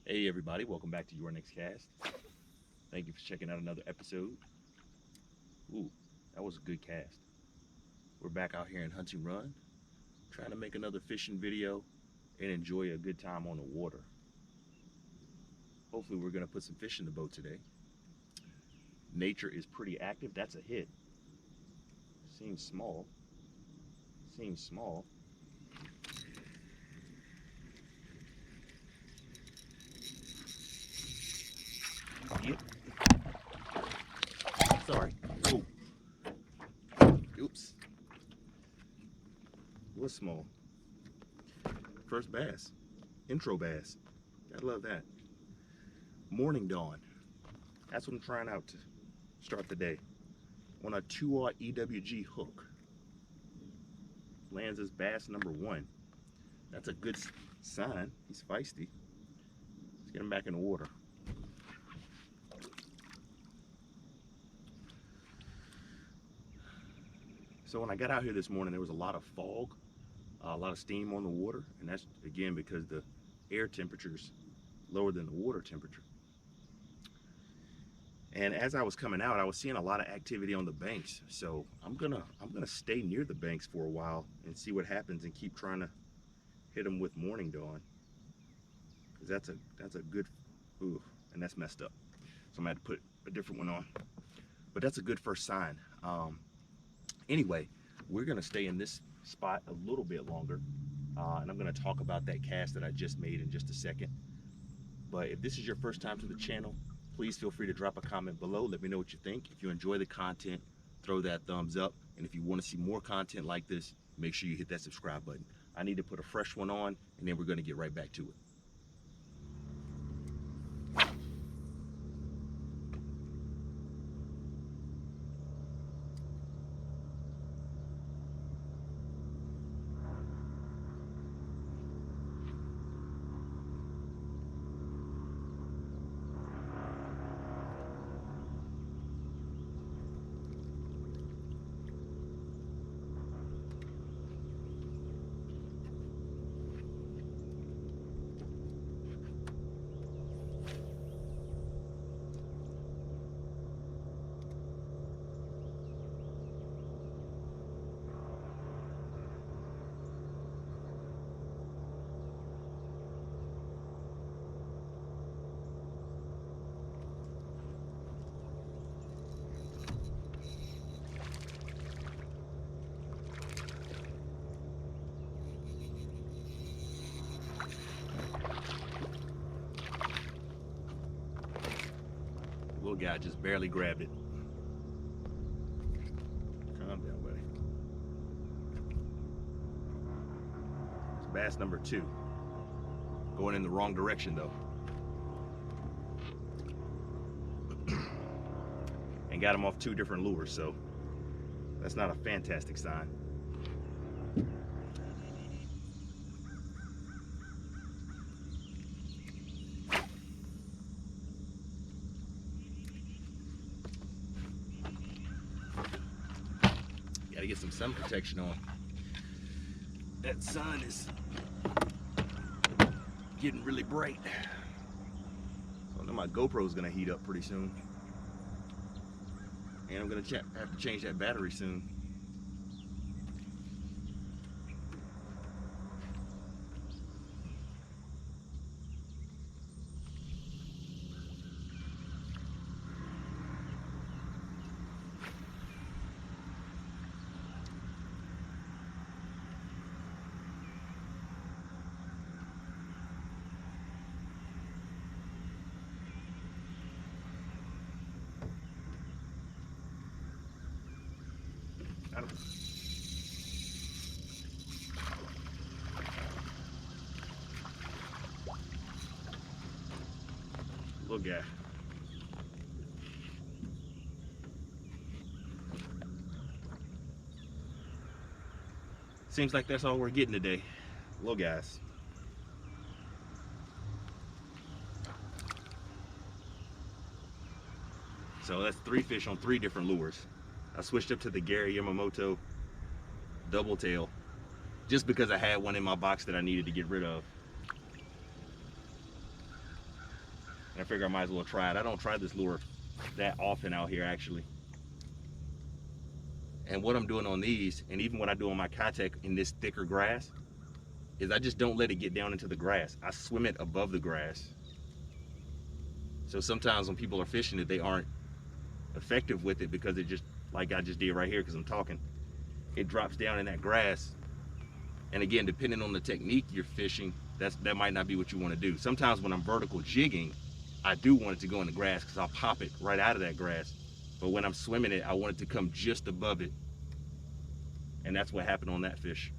Hey everybody, welcome back to Your Next Cast. Thank you for checking out another episode. Ooh, that was a good cast. We're back out here in Hunting Run, trying to make another fishing video and enjoy a good time on the water. Hopefully we're gonna put some fish in the boat today. Nature is pretty active. That's a hit. Seems small. Seems small. Yep. Sorry. Oh. Oops. It was small. First bass. Intro bass. Gotta love that. Morning dawn. That's what I'm trying out to start the day. On a 2-aught EWG hook. Lands as bass number 1. That's a good sign. He's feisty. Let's get him back in the water. So when I got out here this morning, there was a lot of fog, a lot of steam on the water, and that's again because the air temperature's lower than the water temperature. And as I was coming out, I was seeing a lot of activity on the banks. So I'm gonna stay near the banks for a while and see what happens, and keep trying to hit them with morning dawn. Cause that's a good, ooh, and that's messed up. So I'm gonna have to put a different one on. But that's a good first sign. Anyway, we're gonna stay in this spot a little bit longer, and I'm gonna talk about that cast that I just made in just a second. But if this is your first time to the channel, please feel free to drop a comment below. Let me know what you think. If you enjoy the content, throw that thumbs up. And if you want to see more content like this, make sure you hit that subscribe button. I need to put a fresh one on, and then we're going to get right back to it. Little guy just barely grabbed it. Calm down, buddy. It's bass number 2. Going in the wrong direction though. And got him off 2 different lures, so that's not a fantastic sign. Gotta get some sun protection on. That sun is getting really bright. So I know my GoPro is gonna heat up pretty soon. And I'm gonna have to change that battery soon. Little guy. Seems like that's all we're getting today. Little guys. So that's 3 fish on 3 different lures. I switched up to the Gary Yamamoto double tail just because I had one in my box that I needed to get rid of. And I figure I might as well try it. I don't try this lure that often out here actually. And what I'm doing on these, and even what I do on my Keitech in this thicker grass, is I just don't let it get down into the grass. I swim it above the grass. So sometimes when people are fishing it, they aren't effective with it because it just, like I just did right here because I'm talking, it drops down in that grass. And again, depending on the technique you're fishing, that might not be what you want to do. Sometimes when I'm vertical jigging, I do want it to go in the grass because I'll pop it right out of that grass. But when I'm swimming it, I want it to come just above it. And that's what happened on that fish.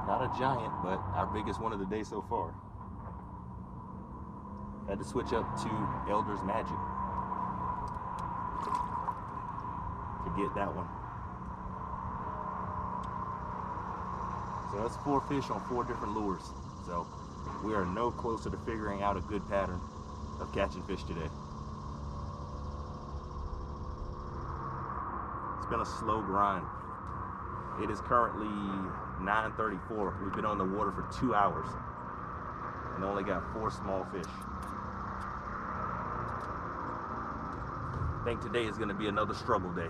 Not a giant, but our biggest one of the day so far. Had to switch up to Elder's Magic to get that one. So that's 4 fish on 4 different lures. So we are no closer to figuring out a good pattern of catching fish today. It's been a slow grind. It is currently 9:34. We've been on the water for 2 hours and only got 4 small fish. I think today is going to be another struggle day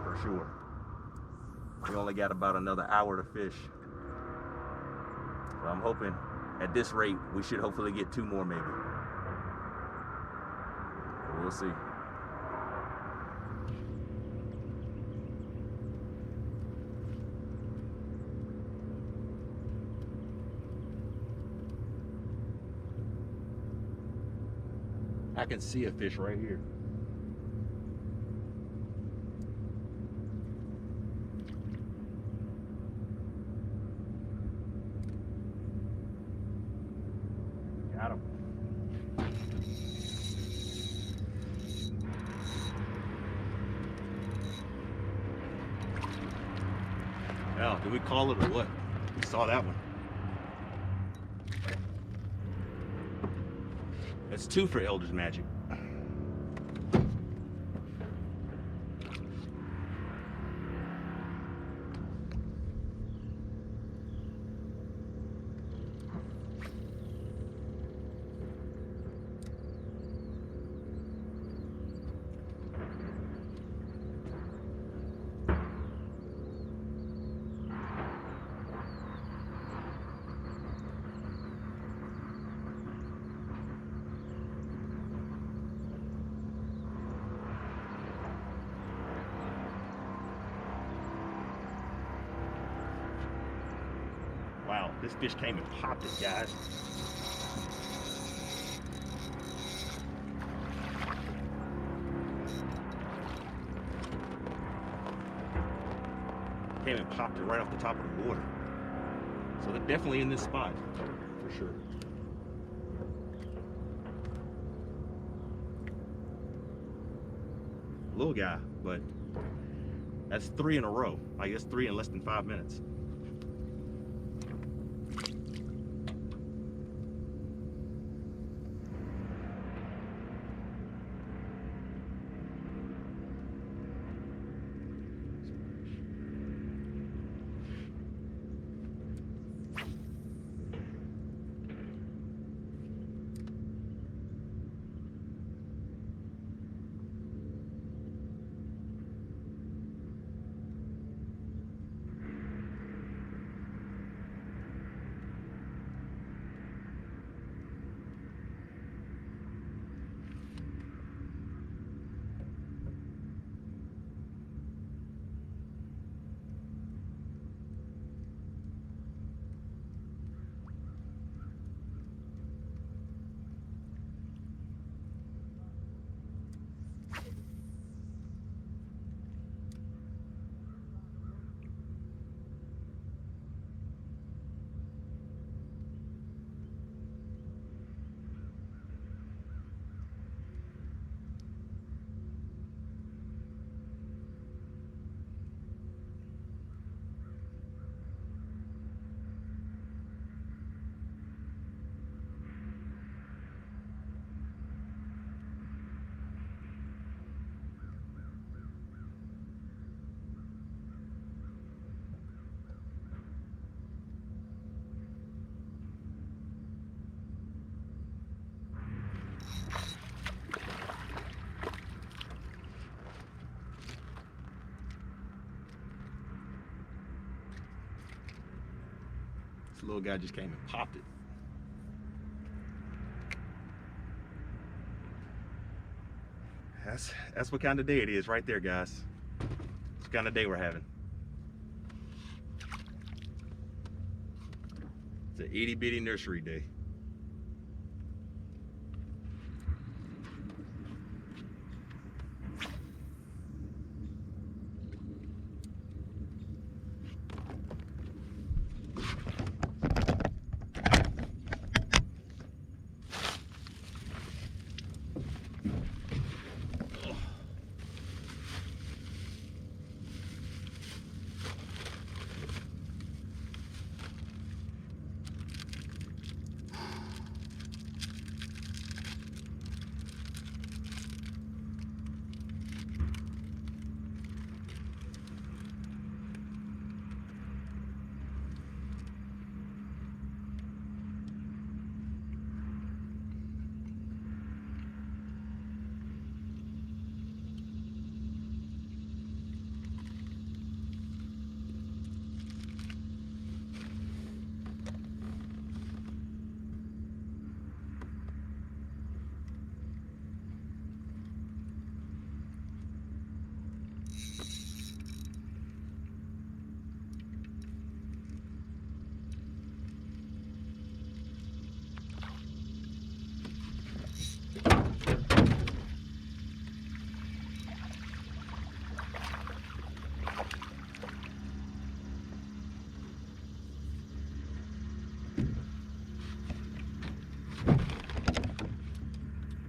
for sure. We only got about another hour to fish. So I'm hoping at this rate we should hopefully get 2 more maybe. But we'll see. I can see a fish right here. Got him. Well, did we call it or what? We saw that one. That's 2 for Elder's Magic. Wow, this fish came and popped it, guys. Came and popped it right off the top of the water. So they're definitely in this spot, for sure. Little guy, but that's 3 in a row. I guess 3 in less than 5 minutes. little guy just came and popped it. That's what kind of day it is right there, guys. It's the kind of day we're having. It's an itty bitty nursery day.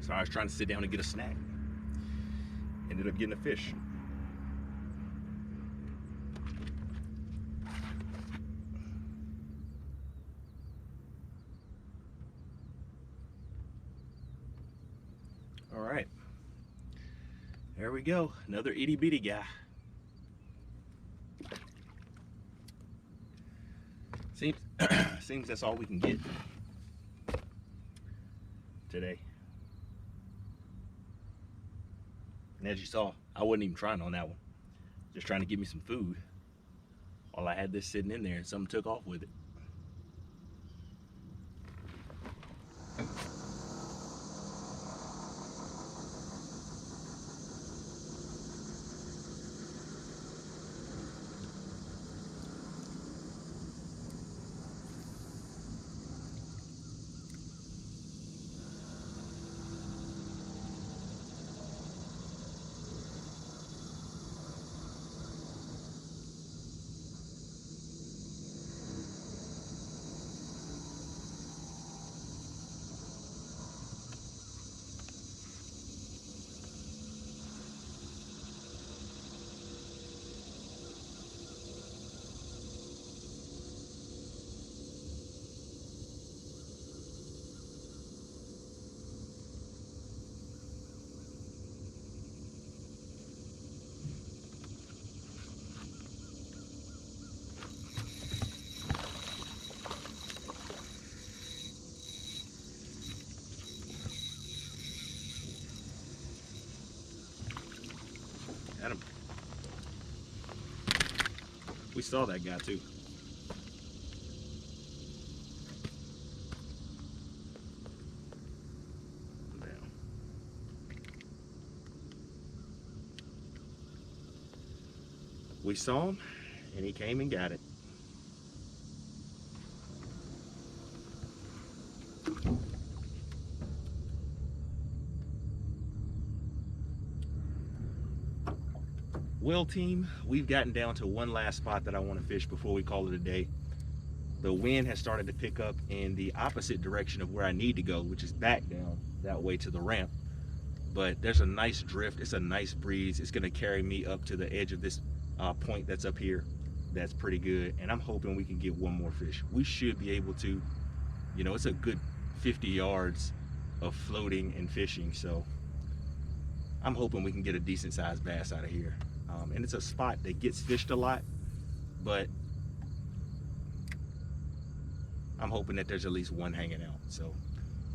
So I was trying to sit down and get a snack. Ended up getting a fish. All right. There we go. Another itty bitty guy. Seems that's all we can get today. And as you saw, I wasn't even trying on that one. Just trying to give me some food while I had this sitting in there and something took off with it. Got him. We saw that guy too. Down. We saw him and he came and got it. Well, team, we've gotten down to one last spot that I want to fish before we call it a day. The wind has started to pick up in the opposite direction of where I need to go, which is back down that way to the ramp. But there's a nice drift. It's a nice breeze. It's going to carry me up to the edge of this point that's up here. That's pretty good. And I'm hoping we can get one more fish. We should be able to. You know, it's a good 50 yards of floating and fishing. So I'm hoping we can get a decent sized bass out of here. And it's a spot that gets fished a lot, but I'm hoping that there's at least one hanging out. So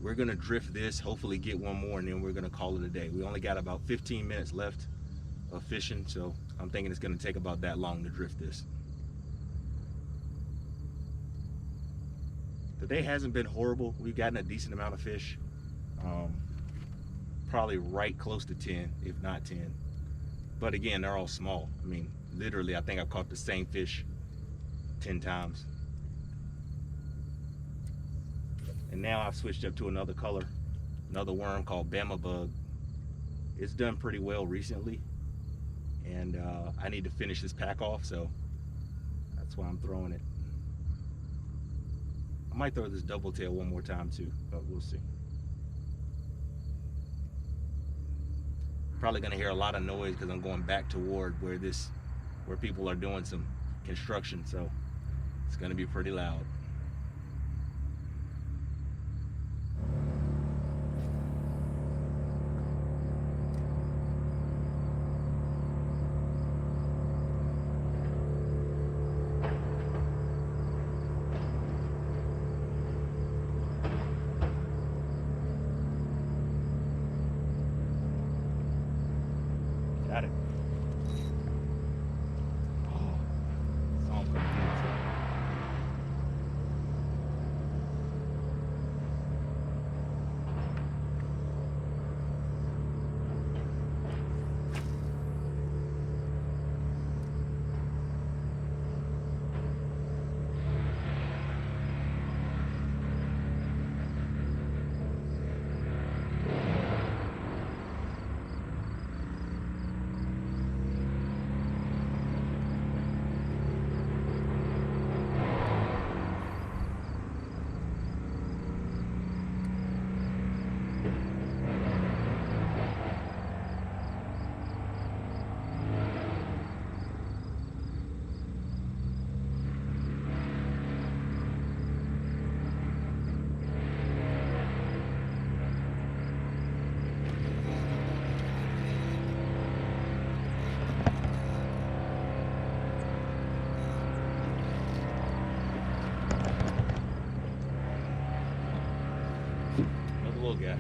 we're gonna drift this, hopefully get one more, and then we're gonna call it a day. We only got about 15 minutes left of fishing, so I'm thinking it's gonna take about that long to drift this. The day hasn't been horrible. We've gotten a decent amount of fish. Probably right close to 10, if not 10. But again, they're all small. I mean, literally, I think I've caught the same fish 10 times. And now I've switched up to another color, another worm called Bama Bug. It's done pretty well recently, and I need to finish this pack off, so that's why I'm throwing it. I might throw this double tail one more time too, but we'll see. Probably gonna hear a lot of noise because I'm going back toward where people are doing some construction, so it's gonna be pretty loud. Got it. Oh, song coming in. Another little guy.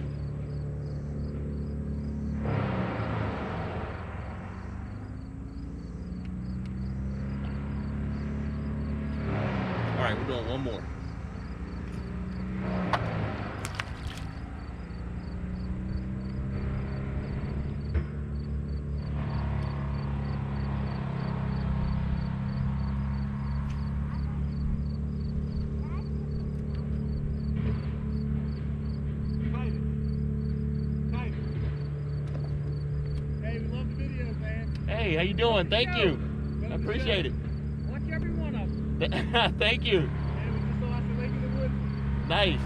All right, we're doing one more. Hey, how you doing? Thank you. I appreciate it. Watch every one of them. Thank you. And we just go out the lake in the woods. Nice.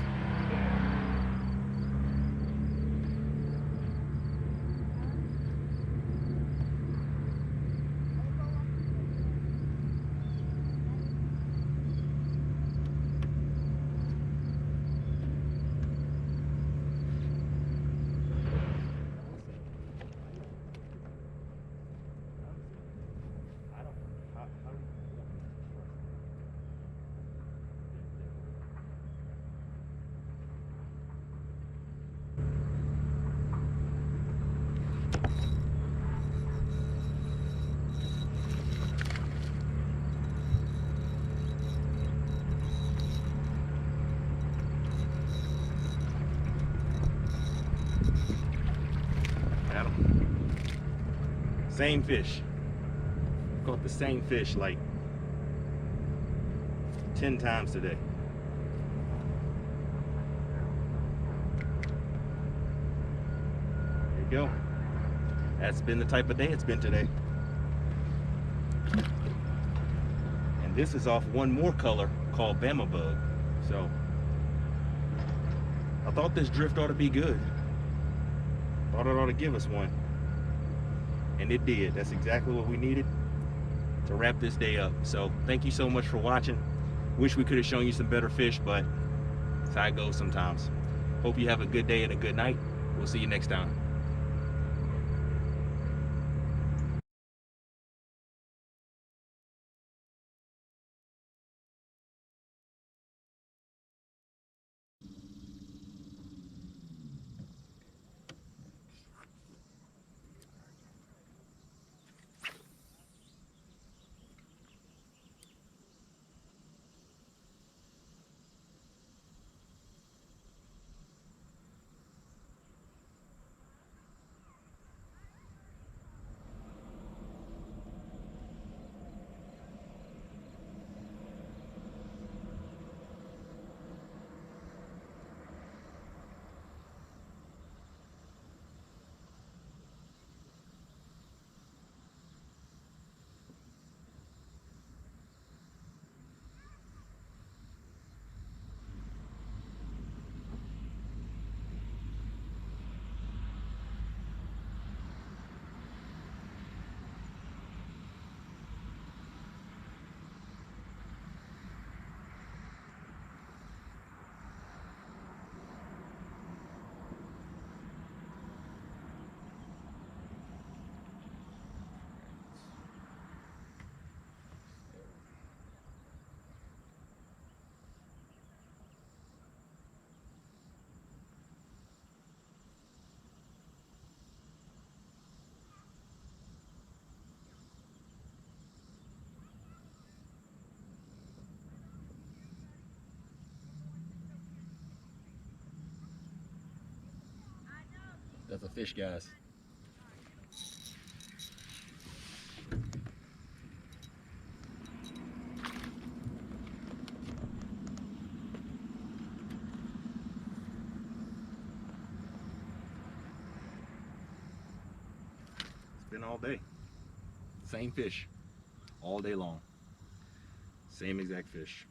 Same fish. Caught the same fish like 10 times today. There you go. That's been the type of day it's been today. And this is off one more color called Bama Bug. So I thought this drift ought to be good. Thought it ought to give us one. And it did. That's exactly what we needed to wrap this day up. So thank you so much for watching. Wish we could have shown you some better fish, but that's how it goes sometimes. Hope you have a good day and a good night. We'll see you next time. fish, guys. It's been all day. Same fish all day long. Same exact fish.